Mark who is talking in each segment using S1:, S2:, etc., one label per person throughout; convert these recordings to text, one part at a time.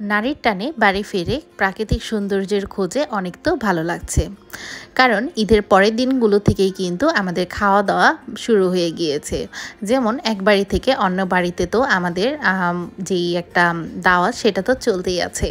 S1: নারীর টানে বাড়ি ফিরে প্রাকৃতিক সৌন্দর্যের খোঁজে অনেক তো ভালো লাগছে, কারণ ঈদের পরের দিনগুলো থেকেই কিন্তু আমাদের খাওয়া দাওয়া শুরু হয়ে গিয়েছে। যেমন এক বাড়ি থেকে অন্য বাড়িতে তো আমাদের যেই একটা দাওয়াত সেটা তো চলতেই আছে।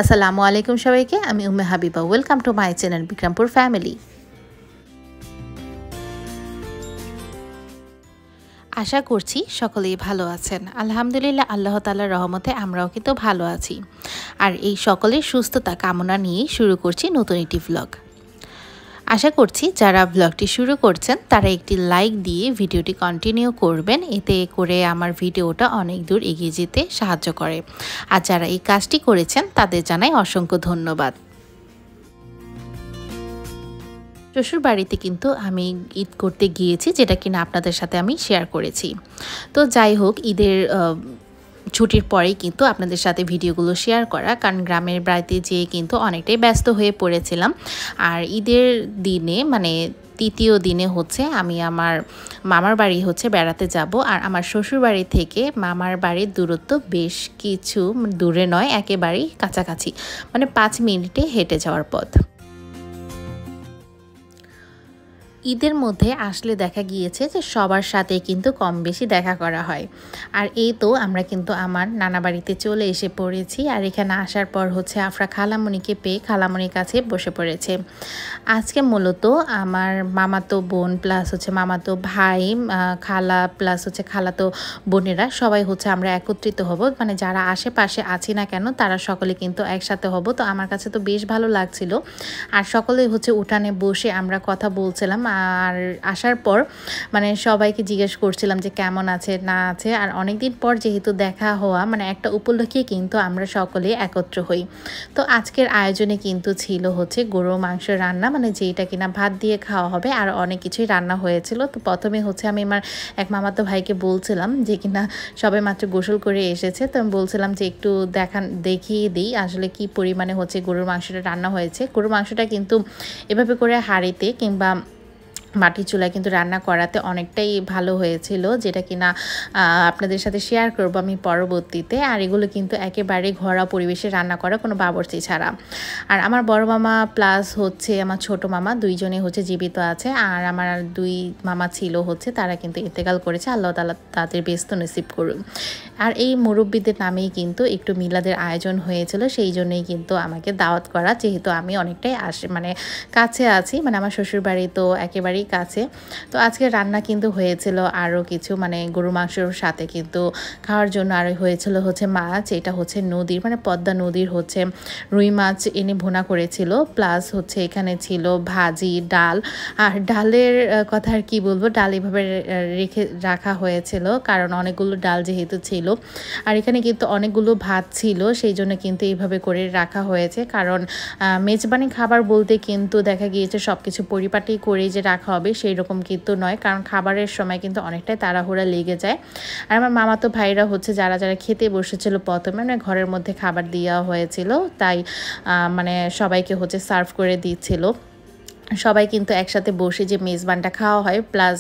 S1: আসসালামু আলাইকুম সবাইকে, আমি Umme Habiba. Welcome to my channel Bikrampur family. আশা করছি সকলেই ভালো আছেন। আলহামদুলিল্লাহ, আল্লাহ তাআলার রহমতে আমরাও কিন্তু ভালো আছি। আর এই সকলের সুস্থতা কামনা নিয়েই শুরু করছি নতুন একটি ভ্লগ। আশা করছি যারা ভ্লগটি শুরু করছেন তারা একটি লাইক দিয়ে ভিডিওটি কন্টিনিউ করবেন, এতে করে আমার ভিডিওটা অনেক দূর এগিয়ে যেতে সাহায্য করে। আর যারা এই কাজটি করেছেন তাদের জানাই অসংখ্য ধন্যবাদ। শ্বশুর বাড়িতে কিন্তু আমি ঈদ করতে গিয়েছি, যেটা কিনা আপনাদের সাথে আমি শেয়ার করেছি। তো যাই হোক, ঈদের ছুটির পরেই কিন্তু আপনাদের সাথে ভিডিওগুলো শেয়ার করা, কারণ গ্রামের বাড়িতে যেয়ে কিন্তু অনেকটাই ব্যস্ত হয়ে পড়েছিলাম। আর ঈদের দিনে মানে তৃতীয় দিনে হচ্ছে আমি আমার মামার বাড়ি হচ্ছে বেড়াতে যাব। আর আমার শ্বশুর বাড়ি থেকে মামার বাড়ির দূরত্ব বেশ কিছু দূরে নয়, একেবারেই কাছাকাছি, মানে 5 মিনিটে হেঁটে যাওয়ার পথ। ঈদের মধ্যে আসলে দেখা গিয়েছে যে সবার সাথে কিন্তু কম বেশি দেখা করা হয়। আর এই তো আমরা কিন্তু আমার নানা বাড়িতে চলে এসে পড়েছি। আর এখানে আসার পর হচ্ছে আফরা খালামণিকে পেয়ে খালামণির কাছে বসে পড়েছে। আজকে মূলত আমার মামাতো বোন প্লাস হচ্ছে মামাতো ভাই, খালা প্লাস হচ্ছে খালাতো বোনেরা সবাই হচ্ছে আমরা একত্রিত হব, মানে যারা আশেপাশে আছি না কেন তারা সকলে কিন্তু একসাথে হব। তো আমার কাছে তো বেশ ভালো লাগছিল। আর সকলে হচ্ছে উঠানে বসে আমরা কথা বলছিলাম। আর আসার পর মানে সবাইকে জিজ্ঞেস করছিলাম যে কেমন আছে না আছে। আর অনেক দিন পর যেহেতু দেখা হওয়া, মানে একটা উপলক্ষে কিন্তু আমরা সকলে একত্র হই। তো আজকের আয়োজনে কিন্তু ছিল হচ্ছে গরুর মাংস রান্না, মানে যেটা কিনা ভাত দিয়ে খাওয়া হবে। আর অনেক কিছুই রান্না হয়েছিল। তো প্রথমে হচ্ছে আমি আমার এক মামাতো ভাইকে বলছিলাম যে কিনা সবাই মাত্র গোসল করে এসেছে, তো আমি বলছিলাম যে একটু দেখিয়ে দিই আসলে কি পরিমাণে হচ্ছে গরুর মাংসটা রান্না হয়েছে। গরুর মাংসটা কিন্তু এভাবে করে হাঁড়িতে কিংবা মাটির চুলায় কিন্তু রান্না করাতে অনেকটাই ভালো হয়েছিল, যেটা কিনা আপনাদের সাথে শেয়ার করব আমি পরবর্তীতে। আর এগুলো কিন্তু একেবারে ঘরোয়া পরিবেশে রান্না করা, কোনো বাবুর্চি ছাড়া। আর আমার বড় মামা প্লাস হচ্ছে আমার ছোট মামা দুইজনে হচ্ছে জীবিত আছে। আর আমার 2 মামা ছিল হচ্ছে, তারা কিন্তু ইন্তেকাল করেছে, আল্লাহ তাআলা তাদের ব্যস্ত নসিব করুন। আর এই মুরব্বীদের নামেই কিন্তু একটু মিলাদের আয়োজন হয়েছিল, সেই জন্যই কিন্তু আমাকে দাওয়াত করা, যেহেতু আমি অনেকটাই মানে কাছে আছি, মানে আমার শ্বশুরবাড়ি তো একেবারেই কাছে। তো আজকে রান্না কিন্তু হয়েছিল আরও কিছু, মানে গরু মাংসের সাথে কিন্তু খাওয়ার জন্য আরও হয়েছিল হচ্ছে মাছ। এটা হচ্ছে নদীর, মানে পদ্মা নদীর হচ্ছে রুই মাছ এনে ভুনা করেছিল, প্লাস হচ্ছে এখানে ছিল ভাজি, ডাল। আর ডালের কথা আর কি বলবো, ডাল এভাবে রাখা হয়েছিল কারণ অনেকগুলো ডাল যেহেতু ছিল। আর এখানে কিন্তু অনেকগুলো ভাত ছিল, সেই জন্য কিন্তু এইভাবে করে রাখা হয়েছে। কারণ মেজবানি খাবার বলতে কিন্তু দেখা গিয়েছে সব কিছু পরিপাটি করে যে রাখা হবে সেই রকম কিন্তু নয়, কারণ খাবারের সময় কিন্তু অনেকটাই তাড়াহুড়া লেগে যায়। আর আমার মামাতো ভাইরা হচ্ছে যারা যারা খেতে বসেছিল প্রথমে, মানে ঘরের মধ্যে খাবার দেওয়া হয়েছিল, তাই মানে সবাইকে হচ্ছে সার্ভ করে দিচ্ছিল। সবাই কিন্তু একসাথে বসে যে মেজবানটা খাওয়া হয়, প্লাস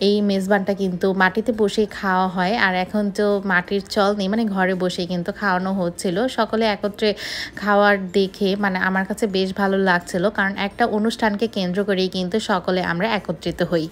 S1: এই মেজবানটা কিন্তু মাটিতে বসেই খাওয়া হয়। আর এখন তো মাটির চল নেই, মানে ঘরে বসেই কিন্তু খাওয়ানো হচ্ছিল। সকলে একত্রে খাওয়ার দেখে মানে আমার কাছে বেশ ভালো লাগছিল, কারণ একটা অনুষ্ঠানকে কেন্দ্র করেই কিন্তু সকলে আমরা একত্রিত হই।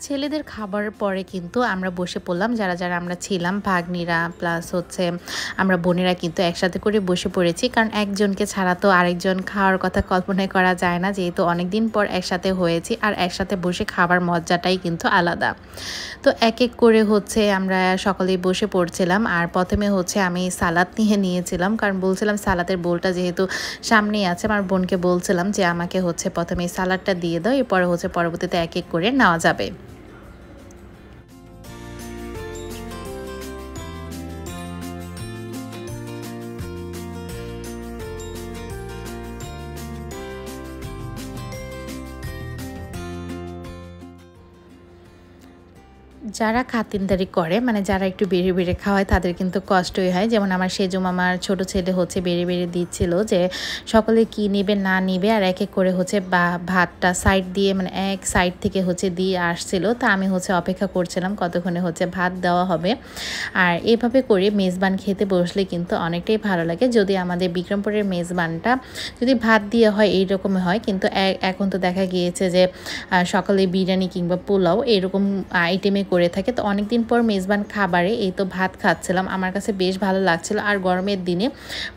S1: ছেলেদের খাবারের পরে কিন্তু আমরা বসে পড়লাম, যারা যারা আমরা ছিলাম ভাগ্নিরা প্লাস হচ্ছে আমরা বোনেরা কিন্তু একসাথে করে বসে পড়েছি, কারণ একজনকে ছাড়া তো আরেকজন খাওয়ার কথা কল্পনাই করা যায় না, যেহেতু অনেক দিন পর একসাথে হয়েছি। আর একসাথে বসে খাবার মজাটাই কিন্তু আলাদা। তো এক এক করে হচ্ছে আমরা সকলেই বসে পড়ছিলাম। আর প্রথমে হচ্ছে আমি সালাদ নিয়েছিলাম, কারণ বলছিলাম সালাদের বোলটা যেহেতু সামনেই আছে, আমার বোনকে বলছিলাম যে আমাকে হচ্ছে প্রথমে সালাদটা দিয়ে দাও, এরপরে হচ্ছে পরবর্তীতে এক এক করে নেওয়া যাবে। যারা খাতিরদারি করে মানে যারা একটু বেড়ে বেড়ে খাওয়ায় তাদের কিন্তু কষ্টই হয়। যেমন আমার সেজো মামার ছোট ছেলে হচ্ছে বেড়ে বেড়ে দিচ্ছিল যে সকলে কি নেবে না নেবে, আর এক এক করে হচ্ছে ভাতটা সাইড দিয়ে মানে এক সাইড থেকে হচ্ছে দিয়ে আসছিল। তা আমি হচ্ছে অপেক্ষা করছিলাম কতক্ষণে হচ্ছে ভাত দেওয়া হবে। আর এভাবে করে মেজবান খেতে বসলে কিন্তু অনেকটাই ভালো লাগে। যদি আমাদের বিক্রমপুরের মেজবানটা যদি ভাত দিয়ে হয় এইরকম হয়, কিন্তু এখন তো দেখা গিয়েছে যে সকালে বিরিয়ানি কিংবা পোলাও এরকম আইটেমে করে থাকে। তো অনেকদিন পর মেজবান খাবারে এই তো ভাত খাচ্ছিলাম, আমার কাছে বেশ ভালো লাগছিল। আর গরমের দিনে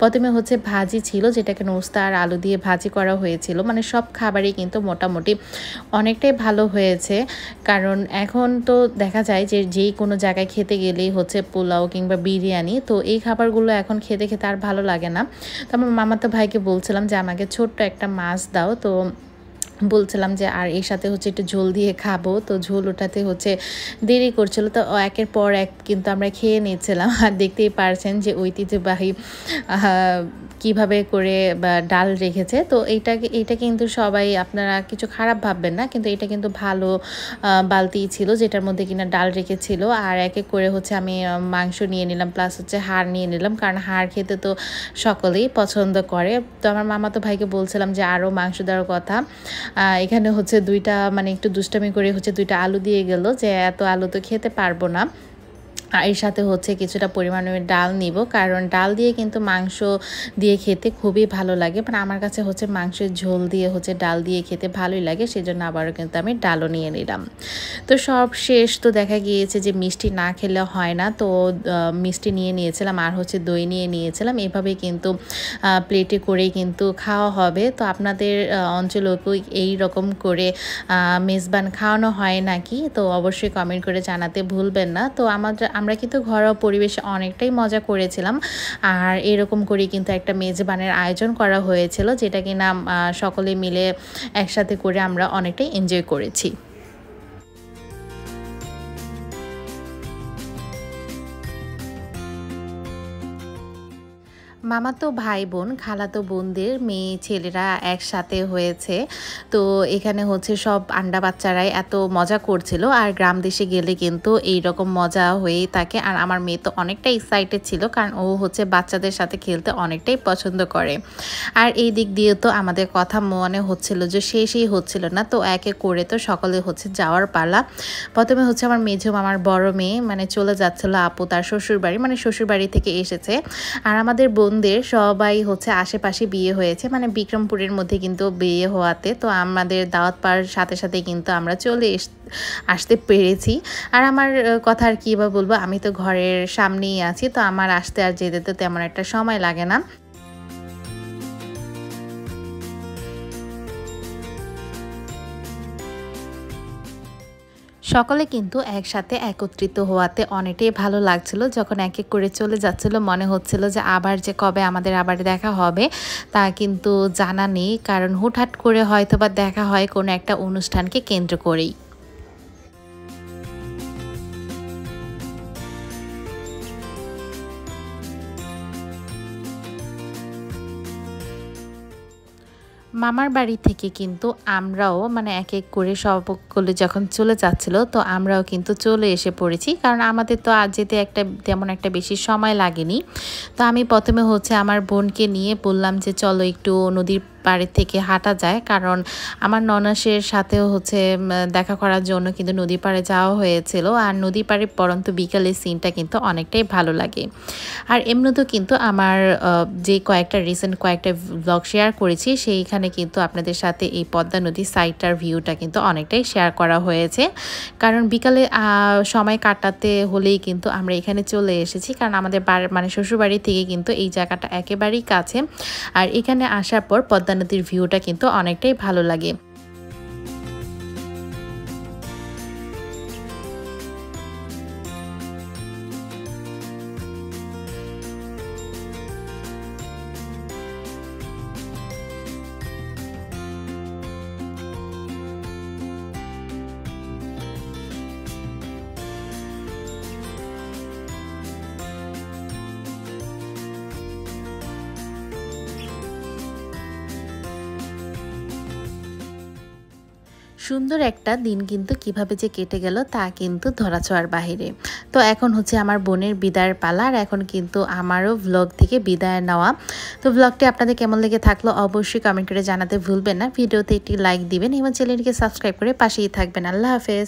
S1: প্রথমে হচ্ছে ভাজি ছিল, যেটাকে নোস্তা আর আলু দিয়ে ভাজি করা হয়েছিল। মানে সব খাবারই কিন্তু মোটামুটি অনেকটাই ভালো হয়েছে, কারণ এখন তো দেখা যায় যে যেই কোনো জায়গায় খেতে গেলেই হচ্ছে পোলাও কিংবা বিরিয়ানি, তো এই খাবারগুলো এখন খেতে খেতে আর ভালো লাগে না। তো আমার মামাতো ভাইকে বলছিলাম যে আমাকে ছোট্ট একটা মাছ দাও, তো বলছিলাম যে আর এর সাথে হচ্ছে একটু ঝোল দিয়ে খাবো। তো ঝোল ওঠাতে হচ্ছে দেরি করছিল, তো একের পর এক কিন্তু আমরা খেয়ে নিচ্ছিলাম। আর দেখতেই পারছেন যে ঐতিহ্যবাহী কিভাবে করে ডাল রেখেছে। তো এটা কিন্তু সবাই আপনারা কিছু খারাপ ভাববেন না, কিন্তু এটা কিন্তু ভালো বালতি ছিল যেটার মধ্যে কিনা ডাল রেখেছিল। আর এক এক করে হচ্ছে আমি মাংস নিয়ে নিলাম, প্লাস হচ্ছে হাড় নিয়ে নিলাম, কারণ হাড় খেতে তো সকলেই পছন্দ করে। তো আমার মামাতো ভাইকে বলছিলাম যে আরও মাংস দেওয়ার কথা। এখানে হচ্ছে দুইটা মানে একটু দুষ্টামি করে হচ্ছে দুইটা আলু দিয়ে গেল, যে এত আলু তো খেতে পারবো না। আর এর সাথে হচ্ছে কিছুটা পরিমাণে ডাল নিব, কারণ ডাল দিয়ে কিন্তু মাংস দিয়ে খেতে খুবই ভালো লাগে। মানে আমার কাছে হচ্ছে মাংসের ঝোল দিয়ে হচ্ছে ডাল দিয়ে খেতে ভালোই লাগে, সেজন্য আবারও কিন্তু আমি ডালও নিয়ে নিলাম। তো সব শেষ, তো দেখা গিয়েছে যে মিষ্টি না খেলে হয় না, তো মিষ্টি নিয়ে নিয়েছিলাম আর হচ্ছে দই নিয়ে নিয়েছিলাম। এভাবে কিন্তু প্লেটে করেই কিন্তু খাওয়া হবে। তো আপনাদের অঞ্চলেও এই রকম করে মেজবান খাওয়ানো হয় নাকি, তো অবশ্যই কমেন্ট করে জানাতে ভুলবেন না। তো আমরা কিন্তু ঘরোয়া পরিবেশে অনেকটাই মজা করেছিলাম, আর এরকম করে কিন্তু একটা মেজবানের আয়োজন করা হয়েছিল, যেটা কিনা সকলে মিলে একসাথে করে আমরা অনেকটাই এনজয় করেছি। মামাতো ভাই বোন খালাতো বোনদের মেয়ে ছেলেরা একসাথে হয়েছে। তো এখানে হচ্ছে সব আন্ডা বাচ্চারাই এত মজা করছিল, আর গ্রাম দেশে গেলে কিন্তু এই রকম মজা হয়েই থাকে। আর আমার মেয়ে তো অনেকটাই এক্সাইটেড ছিল, কারণ ও হচ্ছে বাচ্চাদের সাথে খেলতে অনেকটাই পছন্দ করে। আর এই দিক দিয়ে তো আমাদের কথা মনে হচ্ছিল যে শেষই হচ্ছিল না, তো এক এক করে তো সকলে হচ্ছে যাওয়ার পালা। প্রথমে হচ্ছে আমার মেঝো মামার বড় মেয়ে মানে চলে যাচ্ছিল আপু তার শ্বশুর বাড়ি, মানে শ্বশুর বাড়ি থেকে এসেছে। আর আমাদের বোনদের সবাই হচ্ছে আশেপাশে বিয়ে হয়েছে, মানে বিক্রমপুরের মধ্যে কিন্তু বিয়ে হওয়াতে তো আমাদের দাওয়াত পাওয়ার সাথে সাথে কিন্তু আমরা চলে আসতে পেরেছি। আর আমার কথা আর কী বা বলবো, আমি তো ঘরের সামনেই আছি, তো আমার আসতে আর যেতে তো তেমন একটা সময় লাগে না। সকলে কিন্তু একসাথে একত্রিত হওয়াতে অনেকটাই ভালো লাগছিল। যখন এক এক করে চলে যাচ্ছিল মনে হচ্ছিল যে আবার যে কবে আমাদের আবার দেখা হবে তা কিন্তু জানা নেই, কারণ হুটহাট করে হয়তো বা দেখা হয় কোনো একটা অনুষ্ঠানকে কেন্দ্র করেই। মামার বাড়ি থেকে কিন্তু আমরাও মানে এক এক করে সকলে যখন চলে যাচ্ছিল, তো আমরাও কিন্তু চলে এসে পড়েছি, কারণ আমাদের তো আজ যেতে তেমন একটা বেশি সময় লাগেনি। তো আমি প্রথমে হচ্ছে আমার বোনকে নিয়ে বললাম যে চলো একটু নদীর পাড়ের থেকে হাঁটা যায়, কারণ আমার ননাসের সাথেও হচ্ছে দেখা করার জন্য কিন্তু নদী পাড়ে যাওয়া হয়েছিল। আর নদী পাড়ে পরন্ত বিকালের সিনটা কিন্তু অনেকটাই ভালো লাগে। আর এমনিতেও কিন্তু আমার যে রিসেন্ট কয়েকটা ব্লগ শেয়ার করেছি, সেইখানে কিন্তু আপনাদের সাথে এই পদ্মা নদীর সাইডটার ভিউটা কিন্তু অনেকটাই শেয়ার করা হয়েছে। কারণ বিকালে সময় কাটাতে হলেই কিন্তু আমরা এখানে চলে এসেছি, কারণ আমাদের মানে শ্বশুরবাড়ি থেকে কিন্তু এই জায়গাটা একেবারেই কাছে। আর এখানে আসার পর পদ্মা নদীর ভিউটা কিন্তু অনেকটাই ভালো লাগে। সুন্দর একটা দিন কিন্তু কিভাবে যে কেটে গেল তা কিন্তু ধরাছোঁয়ার বাহিরে। তো এখন হচ্ছে আমার বোনের বিদায়ের পালা, আর এখন কিন্তু আমারও ভ্লগ থেকে বিদায় নেওয়া। তো ভ্লগটি আপনাদের কেমন লেগে থাকলো অবশ্যই কমেন্ট করে জানাতে ভুলবেন না। ভিডিওতে একটি লাইক দিবেন এবং চ্যানেলটিকে সাবস্ক্রাইব করে পাশেই থাকবেন। আল্লাহ হাফেজ।